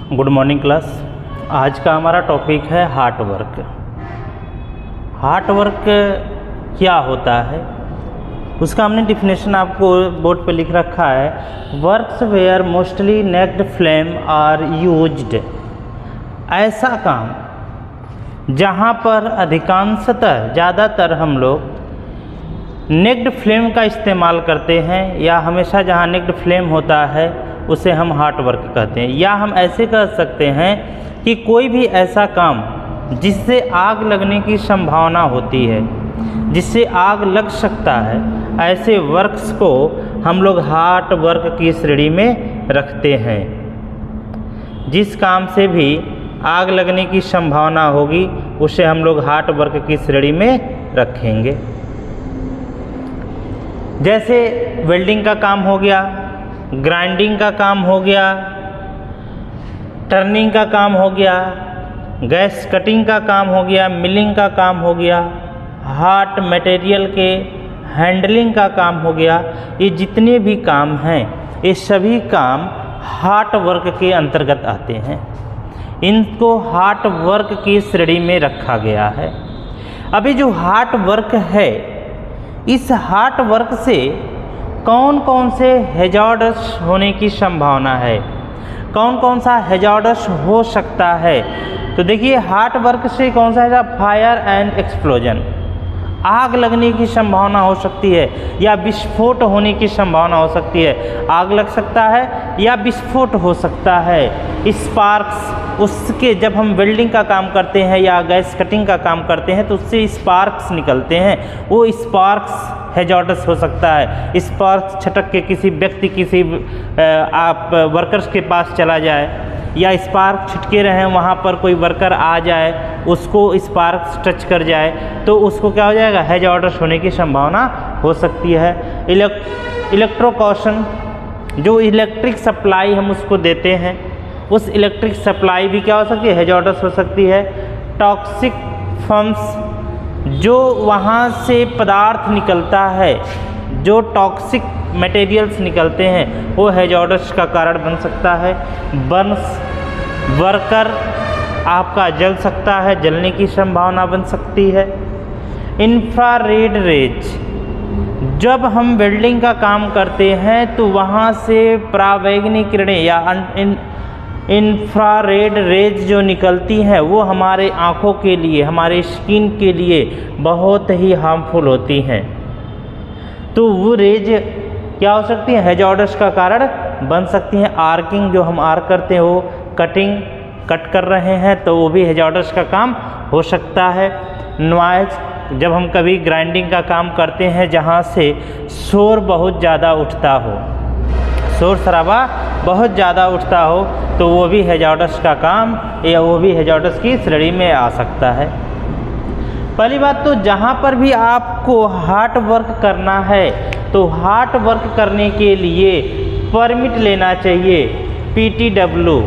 Good morning class. आज का हमारा टॉपिक है हार्ट वर्क। हार्ट वर्क क्या होता है उसका हमने डिफिनेशन आपको बोर्ड पे लिख रखा है। Works where mostly naked flame are used. ऐसा काम जहाँ पर अधिकांशतः ज़्यादातर हम लोग नेक्ड फ्लेम का इस्तेमाल करते हैं, या हमेशा जहाँ नेक्ड फ्लेम होता है उसे हम हार्ट वर्क कहते हैं। या हम ऐसे कह सकते हैं कि कोई भी ऐसा काम जिससे आग लगने की संभावना होती है, जिससे आग लग सकता है, ऐसे वर्क्स को हम लोग हार्ट वर्क की श्रेणी में रखते हैं। जिस काम से भी आग लगने की संभावना होगी उसे हम लोग हार्ट वर्क की श्रेणी में रखेंगे। जैसे वेल्डिंग का काम हो गया, ग्राइंडिंग का काम हो गया, टर्निंग का काम हो गया, गैस कटिंग का काम हो गया, मिलिंग का काम हो गया, हार्ड मटेरियल के हैंडलिंग का काम हो गया। ये जितने भी काम हैं ये सभी काम हार्ट वर्क के अंतर्गत आते हैं। इनको हार्ट वर्क की श्रेणी में रखा गया है। अभी जो हार्ट वर्क है, इस हार्ट वर्क से कौन कौन से हैजार्डस होने की संभावना है, कौन कौन सा हैजार्डस हो सकता है। तो देखिए, हार्ट वर्क से कौन सा है, फायर एंड एक्सप्लोजन, आग लगने की संभावना हो सकती है या विस्फोट होने की संभावना हो सकती है। आग लग सकता है या विस्फोट हो सकता है। स्पार्क्स, उसके जब हम वेल्डिंग का काम करते हैं या गैस कटिंग का काम करते हैं तो उससे स्पार्क्स निकलते हैं, वो स्पार्क्स हैजार्डस हो सकता है। स्पार्क्स छटक के किसी व्यक्ति, किसी आप वर्कर्स के पास चला जाए, या स्पार्क छिटके रहे वहाँ पर कोई वर्कर आ जाए, उसको स्पार्क्स टच कर जाए तो उसको क्या हो जाएगा, हैजार्डस होने की संभावना हो सकती है। इलेक्ट्रोकॉशन, जो इलेक्ट्रिक सप्लाई हम उसको देते हैं, उस इलेक्ट्रिक सप्लाई भी क्या हो सकती है, हैजार्डस हो सकती है। टॉक्सिक फम्स, जो वहाँ से पदार्थ निकलता है, जो टॉक्सिक मटेरियल्स निकलते हैं, वो हैजार्डस का कारण बन सकता है। बर्न्स, वर्कर आपका जल सकता है, जलने की संभावना बन सकती है। इंफ्रारेड रेज, जब हम वेल्डिंग का काम करते हैं तो वहाँ से परावैंगनिक किरणें या इंफ्रारेड रेज जो निकलती हैं वो हमारे आँखों के लिए, हमारे स्किन के लिए बहुत ही हार्मफुल होती हैं। तो वो रेज क्या हो सकती है, हैजार्डस का कारण बन सकती हैं। आर्किंग, जो हम आर्क करते हैं, वो कट कर रहे हैं तो वो भी हैजार्डस का काम हो सकता है। नॉइज, जब हम कभी ग्राइंडिंग का काम करते हैं जहाँ से शोर बहुत ज़्यादा उठता हो, शोर शराबा बहुत ज़्यादा उठता हो, तो वो भी हैजार्डस का काम या वो भी हैजार्डस की श्रेणी में आ सकता है। पहली बात तो जहाँ पर भी आपको हार्ट वर्क करना है तो हार्ट वर्क करने के लिए परमिट लेना चाहिए, PTW,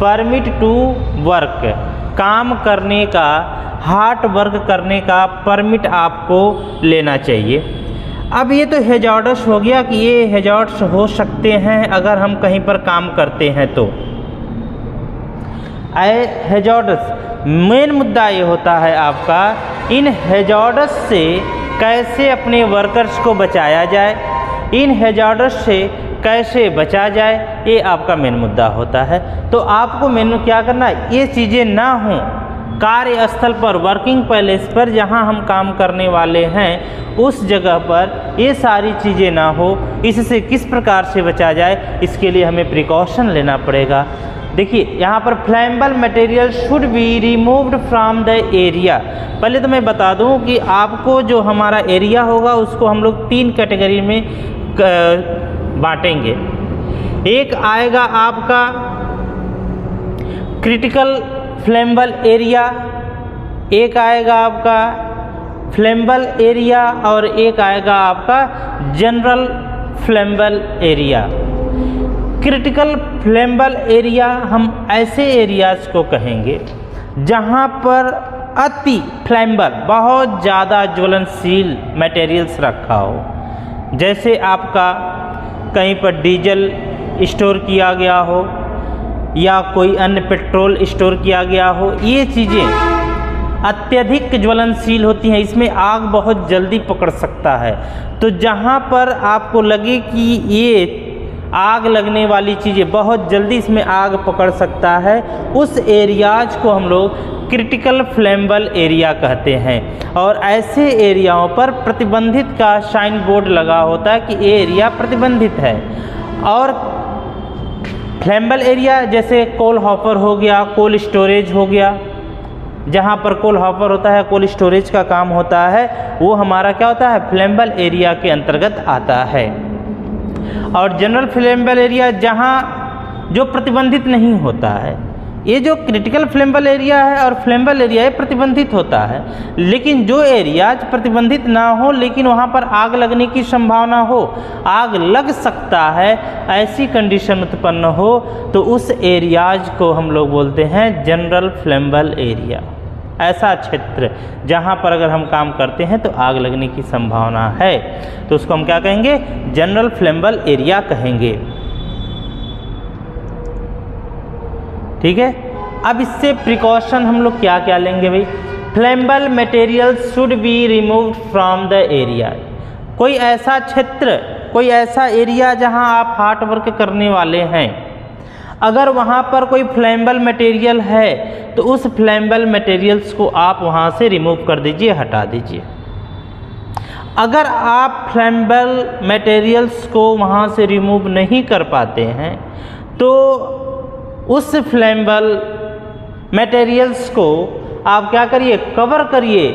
परमिट टू वर्क, काम करने का, हार्ट वर्क करने का परमिट आपको लेना चाहिए। अब ये तो हैजार्डस हो गया कि ये हैजार्डस हो सकते हैं अगर हम कहीं पर काम करते हैं तो। हैजार्डस, मेन मुद्दा ये होता है आपका, इन हैजार्डस से कैसे अपने वर्कर्स को बचाया जाए, इन हैजार्डस से कैसे बचा जाए, ये आपका मेन मुद्दा होता है। तो आपको मेन क्या करना है, ये चीज़ें ना हों कार्यस्थल पर, वर्किंग प्लेस पर जहां हम काम करने वाले हैं उस जगह पर ये सारी चीज़ें ना हो। इससे किस प्रकार से बचा जाए, इसके लिए हमें प्रिकॉशन लेना पड़ेगा। देखिए, यहाँ पर flammable material should be removed from the area. पहले तो मैं बता दूँ कि आपको जो हमारा एरिया होगा उसको हम लोग 3 कैटेगरी में बांटेंगे। एक आएगा आपका क्रिटिकल फ्लेमेबल एरिया, एक आएगा आपका फ्लेमेबल एरिया और एक आएगा आपका general flammable area. Critical flammable area हम ऐसे एरियाज को कहेंगे जहाँ पर अति फ्लेमेबल, बहुत ज़्यादा ज्वलनशील मटेरियल्स रखा हो। जैसे आपका कहीं पर डीजल स्टोर किया गया हो या कोई अन्य पेट्रोल स्टोर किया गया हो, ये चीज़ें अत्यधिक ज्वलनशील होती हैं, इसमें आग बहुत जल्दी पकड़ सकता है। तो जहाँ पर आपको लगे कि ये आग लगने वाली चीज़ें बहुत जल्दी इसमें आग पकड़ सकता है, उस एरियाज को हम लोग क्रिटिकल फ्लेमेबल एरिया कहते हैं। और ऐसे एरियाओं पर प्रतिबंधित का साइन बोर्ड लगा होता है कि ये एरिया प्रतिबंधित है। और फ्लेमेबल एरिया जैसे कोल हॉपर हो गया, कोल स्टोरेज हो गया, जहाँ पर कोल हॉपर होता है, कोल स्टोरेज का काम होता है, वो हमारा क्या होता है, फ्लेमेबल एरिया के अंतर्गत आता है। और जनरल फ्लेमेबल एरिया जहाँ जो प्रतिबंधित नहीं होता है, ये जो क्रिटिकल फ्लेमेबल एरिया है और फ्लेमेबल एरिया ये प्रतिबंधित होता है। लेकिन जो एरियाज प्रतिबंधित ना हो लेकिन वहाँ पर आग लगने की संभावना हो, आग लग सकता है, ऐसी कंडीशन उत्पन्न हो, तो उस एरियाज को हम लोग बोलते हैं जनरल फ्लेमेबल एरिया। ऐसा क्षेत्र जहाँ पर अगर हम काम करते हैं तो आग लगने की संभावना है, तो उसको हम क्या कहेंगे, जनरल फ्लेमेबल एरिया कहेंगे। ठीक है। अब इससे प्रिकॉशन हम लोग क्या क्या लेंगे भाई, flammable material should be removed from the area. कोई ऐसा क्षेत्र, कोई ऐसा एरिया जहां आप हार्ड वर्क करने वाले हैं, अगर वहां पर कोई फ्लेमेबल मटेरियल है तो उस फ्लेमेबल मटेरियल्स को आप वहां से रिमूव कर दीजिए, हटा दीजिए। अगर आप फ्लेमेबल मटेरियल्स को वहां से रिमूव नहीं कर पाते हैं तो उस फ्लेमेबल मटेरियल्स को आप क्या करिए, कवर करिए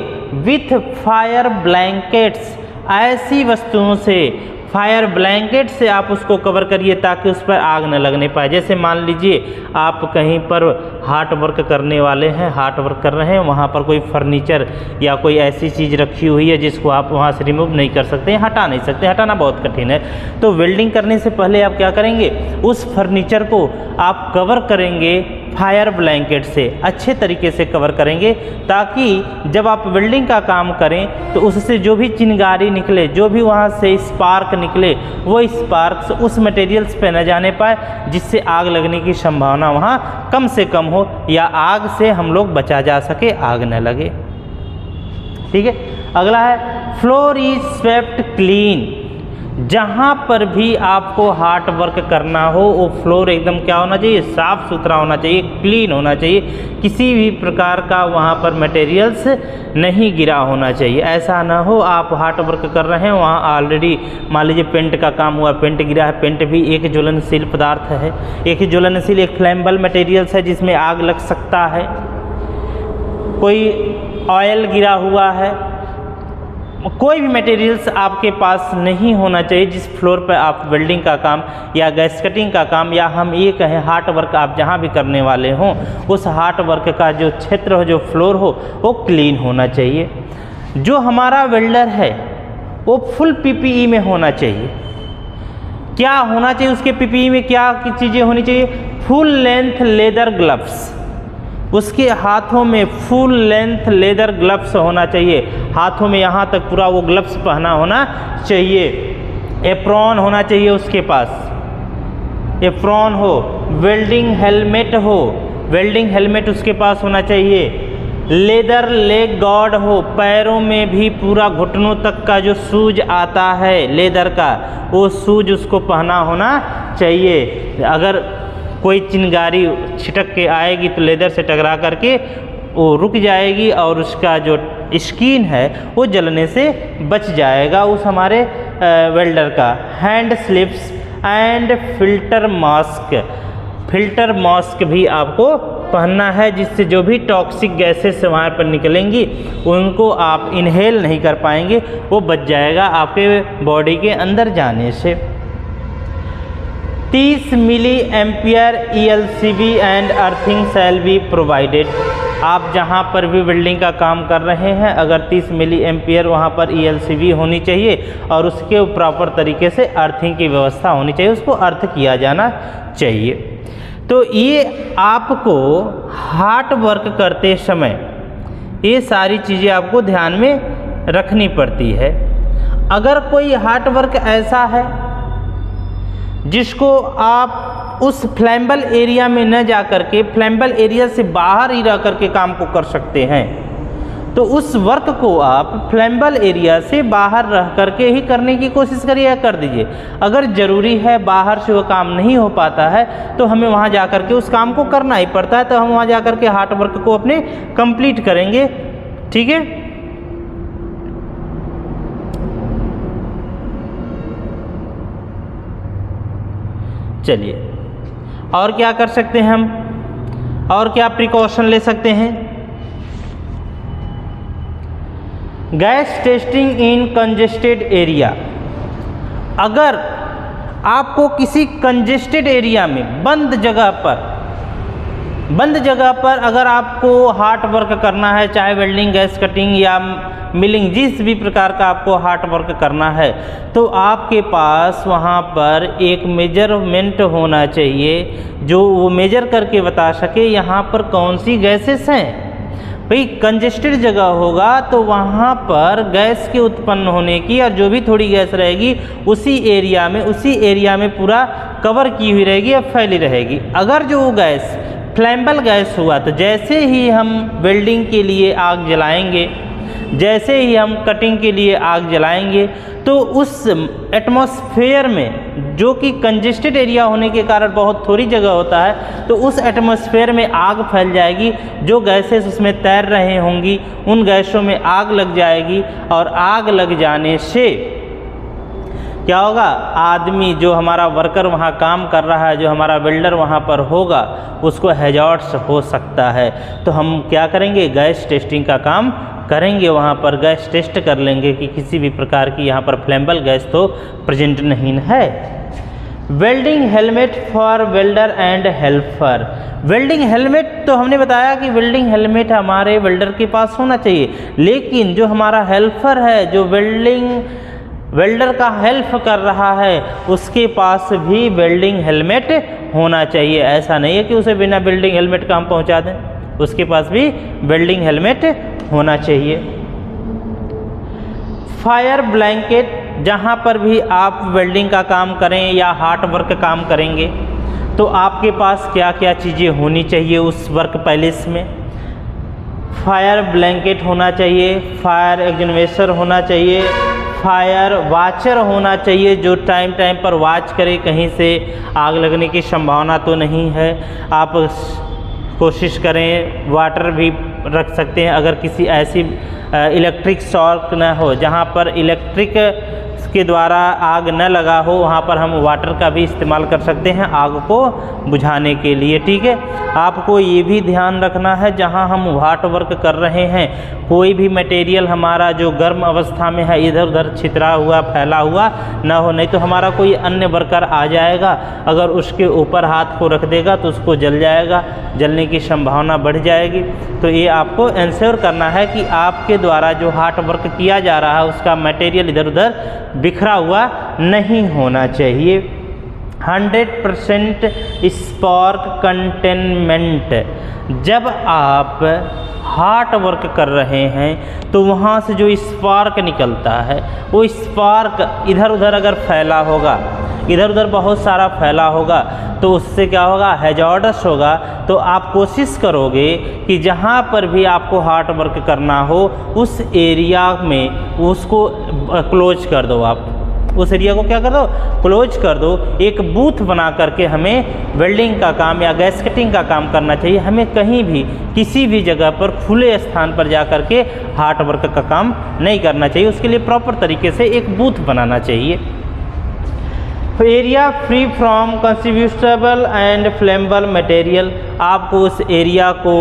विथ फायर ब्लैंकेट्स। ऐसी वस्तुओं से, फायर ब्लैंकेट से आप उसको कवर करिए ताकि उस पर आग न लगने पाए। जैसे मान लीजिए आप कहीं पर हार्ड वर्क करने वाले हैं, हार्ड वर्क कर रहे हैं, वहाँ पर कोई फर्नीचर या कोई ऐसी चीज़ रखी हुई है जिसको आप वहाँ से रिमूव नहीं कर सकते, हटा नहीं सकते, हटाना बहुत कठिन है। तो वेल्डिंग करने से पहले आप क्या करेंगे, उस फर्नीचर को आप कवर करेंगे फायर ब्लैंकेट से, अच्छे तरीके से कवर करेंगे, ताकि जब आप वेल्डिंग का काम करें तो उससे जो भी चिंगारी निकले, जो भी वहाँ से स्पार्क निकले, वो स्पार्क्स उस मटेरियल्स पे न जाने पाए, जिससे आग लगने की संभावना वहाँ कम से कम हो या आग से हम लोग बचा जा सके, आग न लगे। ठीक है। अगला है फ्लोर इज स्वेप्ट क्लीन। जहाँ पर भी आपको हार्ड वर्क करना हो वो फ्लोर एकदम क्या होना चाहिए, साफ़ सुथरा होना चाहिए, क्लीन होना चाहिए, किसी भी प्रकार का वहाँ पर मटेरियल्स नहीं गिरा होना चाहिए। ऐसा ना हो आप हार्ड वर्क कर रहे हैं, वहाँ ऑलरेडी मान लीजिए पेंट का काम हुआ, पेंट गिरा है, पेंट भी एक ज्वलनशील पदार्थ है, एक ज्वलनशील, एक फ्लेमेबल मटेरियल्स है जिसमें आग लग सकता है। कोई ऑयल गिरा हुआ है, कोई भी मटेरियल्स आपके पास नहीं होना चाहिए जिस फ्लोर पर आप वेल्डिंग का काम या गैस कटिंग का काम, या हम ये कहें हार्ड वर्क आप जहाँ भी करने वाले हों, उस हार्ड वर्क का जो क्षेत्र हो, जो फ्लोर हो, वो क्लीन होना चाहिए। जो हमारा वेल्डर है वो फुल पीपीई में होना चाहिए। क्या होना चाहिए उसके पीपीई में, क्या चीज़ें होनी चाहिए, फुल लेंथ लेदर ग्लव्स, उसके हाथों में फुल लेंथ लेदर ग्लव्स होना चाहिए, हाथों में यहाँ तक पूरा वो ग्लव्स पहना होना चाहिए। एप्रॉन होना चाहिए उसके पास, एप्रॉन हो, वेल्डिंग हेलमेट हो, वेल्डिंग हेलमेट उसके पास होना चाहिए। लेदर लेग गार्ड हो, पैरों में भी पूरा घुटनों तक का जो शूज आता है लेदर का, वो शूज उसको पहना होना चाहिए। अगर कोई चिंगारी छिटक के आएगी तो लेदर से टकरा करके वो रुक जाएगी और उसका जो स्किन है वो जलने से बच जाएगा उस हमारे वेल्डर का। Hand slips and filter mask, filter mask भी आपको पहनना है, जिससे जो भी टॉक्सिक गैसेस वहाँ पर निकलेंगी उनको आप इनहेल नहीं कर पाएंगे, वो बच जाएगा आपके बॉडी के अंदर जाने से। 30 milli ampere ELCB and earthing shall be provided. आप जहाँ पर भी वेल्डिंग का काम कर रहे हैं, अगर 30 मिली एम्पियर वहाँ पर ELCB होनी चाहिए और उसके प्रॉपर तरीके से अर्थिंग की व्यवस्था होनी चाहिए, उसको अर्थ किया जाना चाहिए। तो ये आपको हार्ड वर्क करते समय ये सारी चीज़ें आपको ध्यान में रखनी पड़ती है। अगर कोई हार्ड वर्क ऐसा है जिसको आप उस फ्लैम्बल एरिया में न जा कर के फ्लैम्बल एरिया से बाहर ही रह कर के काम को कर सकते हैं। तो उस वर्क को आप फ्लैम्बल एरिया से बाहर रह करके ही करने की कोशिश करिए या कर दीजिए। अगर ज़रूरी है बाहर से वो काम नहीं हो पाता है तो हमें वहाँ जा कर के उस काम को करना ही पड़ता है, तो हम वहाँ जा कर के हार्ड वर्क को अपने कंप्लीट करेंगे। ठीक है, चलिए और क्या कर सकते हैं हम, और क्या प्रिकॉशन ले सकते हैं। Gas testing in congested area. अगर आपको किसी कंजेस्टेड एरिया में बंद जगह पर अगर आपको हार्ड वर्क करना है, चाहे वेल्डिंग, गैस कटिंग या मिलिंग, जिस भी प्रकार का आपको हार्ड वर्क करना है, तो आपके पास वहाँ पर एक मेजरमेंट होना चाहिए जो वो मेजर करके बता सके यहाँ पर कौन सी गैसेस हैं। भाई कंजेस्टेड जगह होगा तो वहाँ पर गैस के उत्पन्न होने की और जो भी थोड़ी गैस रहेगी उसी एरिया में पूरा कवर की हुई रहेगी या फैली रहेगी। अगर जो गैस फ्लैम्बल गैस हुआ तो जैसे ही हम वेल्डिंग के लिए आग जलाएंगे, जैसे ही हम कटिंग के लिए आग जलाएंगे, तो उस एटमॉस्फेयर में जो कि कंजेस्टेड एरिया होने के कारण बहुत थोड़ी जगह होता है, तो उस एटमॉस्फेयर में आग फैल जाएगी। जो गैसेस उसमें तैर रहे होंगी उन गैसों में आग लग जाएगी और आग लग जाने से क्या होगा, आदमी जो हमारा वर्कर वहाँ काम कर रहा है, जो हमारा वेल्डर वहाँ पर होगा, उसको हैजार्ड्स हो सकता है। तो हम क्या करेंगे, गैस टेस्टिंग का काम करेंगे, वहाँ पर गैस टेस्ट कर लेंगे कि किसी भी प्रकार की यहाँ पर फ्लैम्बल गैस तो प्रेजेंट नहीं है। Welding helmet for welder and helper. Welding helmet तो हमने बताया कि वेल्डिंग हेलमेट हमारे वेल्डर के पास होना चाहिए, लेकिन जो हमारा हेल्पर है, जो वेल्डर का हेल्प कर रहा है, उसके पास भी वेल्डिंग हेलमेट होना चाहिए। ऐसा नहीं है कि उसे बिना वेल्डिंग हेलमेट का हम पहुंचा दें, उसके पास भी वेल्डिंग हेलमेट होना चाहिए। फायर ब्लैंकेट, जहाँ पर भी आप वेल्डिंग का काम करें या हार्ड वर्क काम करेंगे तो आपके पास क्या क्या चीज़ें होनी चाहिए उस वर्क पैलेस में। फायर ब्लैंकेट होना चाहिए, फायर एक्सटिंग्विशर होना चाहिए, फायर वाचर होना चाहिए जो टाइम पर वॉच करे कहीं से आग लगने की संभावना तो नहीं है। आप कोशिश करें, वाटर भी रख सकते हैं अगर किसी ऐसी इलेक्ट्रिक शॉक न हो जहां पर इलेक्ट्रिक के द्वारा आग न लगा हो, वहाँ पर हम वाटर का भी इस्तेमाल कर सकते हैं आग को बुझाने के लिए। ठीक है, आपको ये भी ध्यान रखना है जहाँ हम हार्ड वर्क कर रहे हैं कोई भी मटेरियल हमारा जो गर्म अवस्था में है इधर उधर छितरा हुआ फैला हुआ ना हो, नहीं तो हमारा कोई अन्य वर्कर आ जाएगा, अगर उसके ऊपर हाथ को रख देगा तो उसको जल जाएगा, जलने की संभावना बढ़ जाएगी। तो ये आपको इंश्योर करना है कि आपके द्वारा जो हार्ड वर्क किया जा रहा है उसका मटेरियल इधर उधर बिखरा हुआ नहीं होना चाहिए। 100% स्पार्क कंटेनमेंट, जब आप हार्ड वर्क कर रहे हैं तो वहाँ से जो स्पार्क निकलता है वो स्पार्क इधर उधर अगर फैला होगा, इधर उधर बहुत सारा फैला होगा तो उससे क्या होगा, हैजार्डस होगा। तो आप कोशिश करोगे कि जहाँ पर भी आपको हार्ड वर्क करना हो उस एरिया में उसको क्लोज कर दो, आप उस एरिया को क्या कर दो, क्लोज कर दो। एक बूथ बना करके हमें वेल्डिंग का काम या गैस कटिंग का काम करना चाहिए। हमें कहीं भी किसी भी जगह पर खुले स्थान पर जा कर के हार्ड वर्क का काम नहीं करना चाहिए, उसके लिए प्रॉपर तरीके से एक बूथ बनाना चाहिए। Area free from combustible and flammable material, आपको उस एरिया को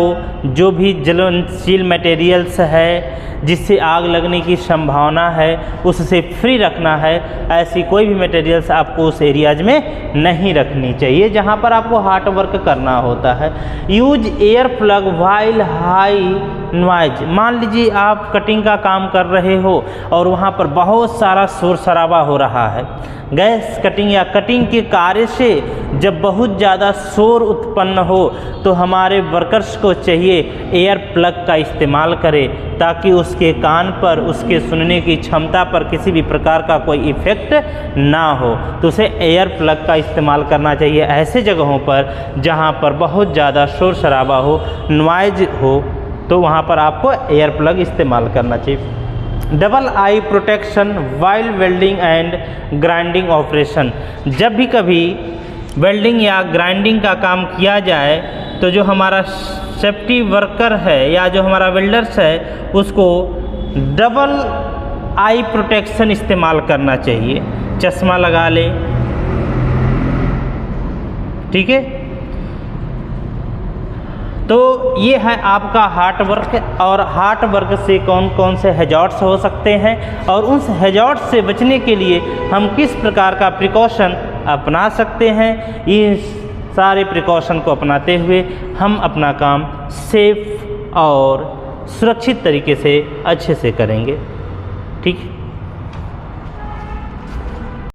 जो भी ज्वलनशील मटेरियल्स है जिससे आग लगने की संभावना है उससे फ्री रखना है। ऐसी कोई भी मटेरियल्स आपको उस एरियाज में नहीं रखनी चाहिए जहां पर आपको हार्ड वर्क करना होता है। Use air plug while high noise, मान लीजिए आप कटिंग का काम कर रहे हो और वहां पर बहुत सारा शोर शराबा हो रहा है, गैस कटिंग या कटिंग के कार्य से जब बहुत ज़्यादा शोर उत्पन्न हो तो हमारे वर्कर्स को चाहिए एयर प्लग का इस्तेमाल करें, ताकि उसके कान पर, उसके सुनने की क्षमता पर किसी भी प्रकार का कोई इफ़ेक्ट ना हो। तो उसे एयर प्लग का इस्तेमाल करना चाहिए ऐसे जगहों पर जहाँ पर बहुत ज़्यादा शोर शराबा हो, नॉइज हो, तो वहाँ पर आपको एयर प्लग इस्तेमाल करना चाहिए। Double I protection while welding and grinding operation. जब भी कभी वेल्डिंग या ग्राइंडिंग का काम किया जाए तो जो हमारा सेफ्टी वर्कर है या जो हमारा वेल्डर्स है उसको डबल आई प्रोटेक्शन इस्तेमाल करना चाहिए। चश्मा लगा ले, ठीक है। तो ये है आपका हार्ड वर्क, और हार्ड वर्क से कौन कौन से हैजार्ड्स हो सकते हैं और उस हैजार्ड्स से बचने के लिए हम किस प्रकार का प्रिकॉशन अपना सकते हैं। ये सारे प्रिकॉशन को अपनाते हुए हम अपना काम सेफ और सुरक्षित तरीके से अच्छे से करेंगे, ठीक है।